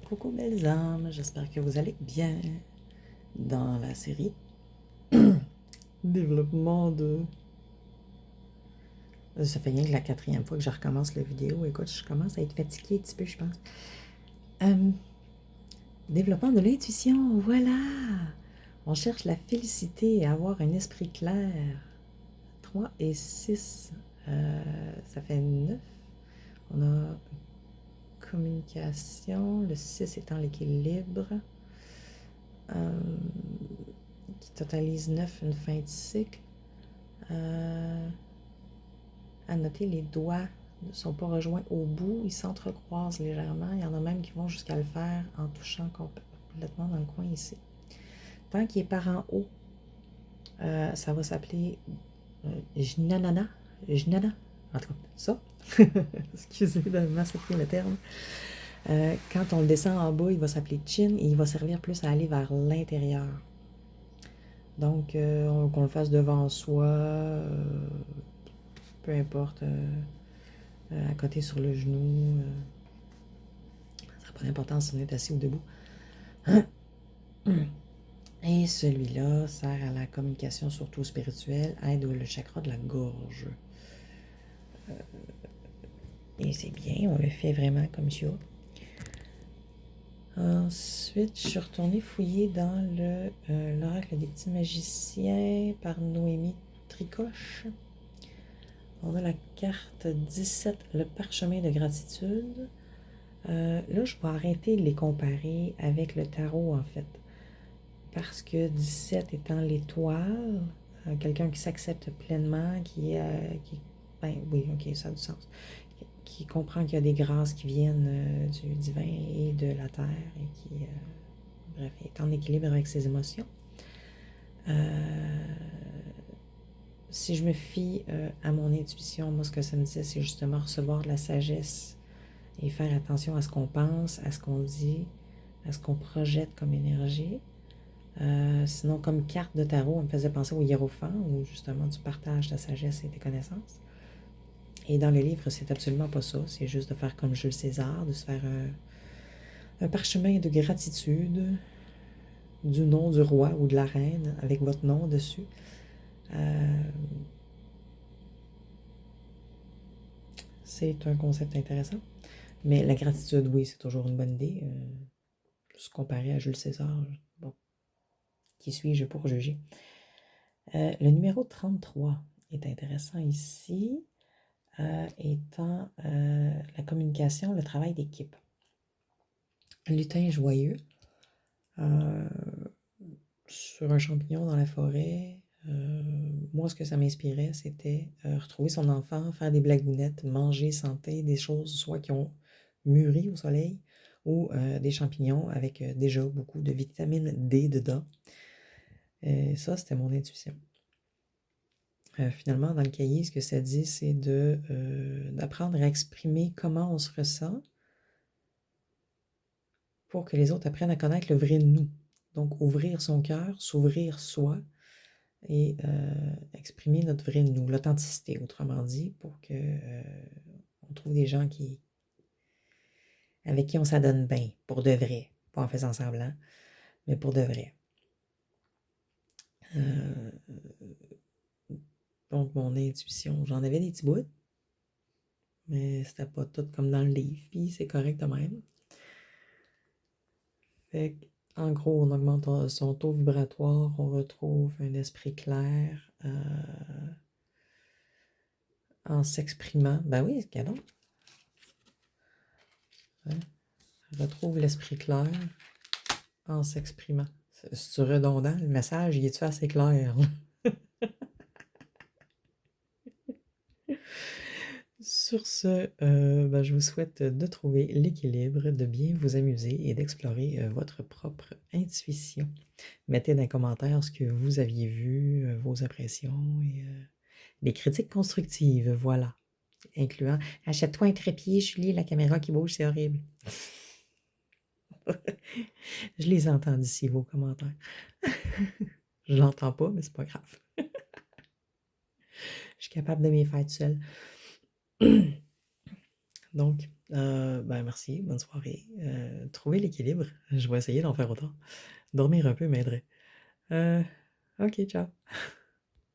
Coucou belles âmes, j'espère que vous allez bien dans la série développement de... Ça fait rien que la quatrième fois que je recommence la vidéo. Écoute, je commence à être fatiguée un petit peu, je pense. Euh, Développement de l'intuition, voilà! On cherche la félicité et avoir un esprit clair. 3 et 6, ça fait 9. On a communication, le 6 étant l'équilibre. Qui totalise 9, une fin de cycle. À noter, les doigts ne sont pas rejoints au bout, ils s'entrecroisent légèrement. Il y en a même qui vont jusqu'à le faire en touchant complètement dans le coin ici. Tant qu'il est par en haut, ça va s'appeler Jnanana. Jnana. En tout cas, ça. Excusez de massacrer le terme. Quand on le descend en bas, il va s'appeler Chin et il va servir plus à aller vers l'intérieur. Donc, qu'on le fasse devant soi, peu importe, à côté sur le genou, ça n'a pas d'importance si on est assis ou debout. Et celui-là sert à la communication surtout spirituelle, aide le chakra de la gorge. Et c'est bien, on le fait vraiment comme ça. Ensuite, je suis retournée fouiller dans l'oracle des petits magiciens par Noémie Tricoche. On a la carte 17, le parchemin de gratitude. Là, je vais arrêter de les comparer avec le tarot, en fait. Parce que 17 étant l'étoile, quelqu'un qui s'accepte pleinement, ben oui, ok, ça a du sens. Qui comprend qu'il y a des grâces qui viennent du divin et de la terre et qui, bref, est en équilibre avec ses émotions. Si je me fie à mon intuition, moi, ce que ça me disait, c'est justement recevoir de la sagesse et faire attention à ce qu'on pense, à ce qu'on dit, à ce qu'on projette comme énergie. Sinon, comme carte de tarot, on me faisait penser au hiérophant, où justement tu partages ta sagesse et tes connaissances. Et dans le livre, c'est absolument pas ça. C'est juste de faire comme Jules César, de se faire un parchemin de gratitude du nom du roi ou de la reine avec votre nom dessus. C'est un concept intéressant. Mais la gratitude, oui, c'est toujours une bonne idée. Se comparer à Jules César, bon, qui suis-je pour juger? Le numéro 33 est intéressant ici, étant la communication, le travail d'équipe. Lutin joyeux, sur un champignon dans la forêt. Moi, ce que ça m'inspirait, c'était retrouver son enfant, faire des blagounettes, manger, santé, des choses soit qui ont mûri au soleil ou des champignons avec déjà beaucoup de vitamine D dedans. Ça, c'était mon intuition. Finalement, dans le cahier, ce que ça dit, c'est d'apprendre à exprimer comment on se ressent pour que les autres apprennent à connaître le vrai nous. Donc, ouvrir son cœur, s'ouvrir soi et exprimer notre vrai nous, l'authenticité, autrement dit, pour que on trouve des gens avec qui on s'adonne bien, pour de vrai, pas en faisant semblant, mais pour de vrai. Donc, mon intuition, j'en avais des petits bouts, mais c'était pas tout comme dans le livre, puis c'est correct de même. Fait en gros, on augmente son taux vibratoire, on retrouve un esprit clair en s'exprimant. Ben oui, cadeau. Ouais. Retrouve l'esprit clair en s'exprimant. C'est redondant, le message, il est-tu assez clair? Sur ce, ben, je vous souhaite de trouver l'équilibre, de bien vous amuser et d'explorer votre propre intuition. Mettez dans les commentaires ce que vous aviez vu, vos impressions et des critiques constructives, voilà. Incluant achète-toi un trépied, Julie, la caméra qui bouge, c'est horrible. Je les entends d'ici, vos commentaires. Je l'entends pas, mais c'est pas grave. Je suis capable de m'y faire seule. Donc, Ben, merci, bonne soirée. Trouver l'équilibre, je vais essayer d'en faire autant. Dormir un peu m'aiderait. Heu, OK, ciao.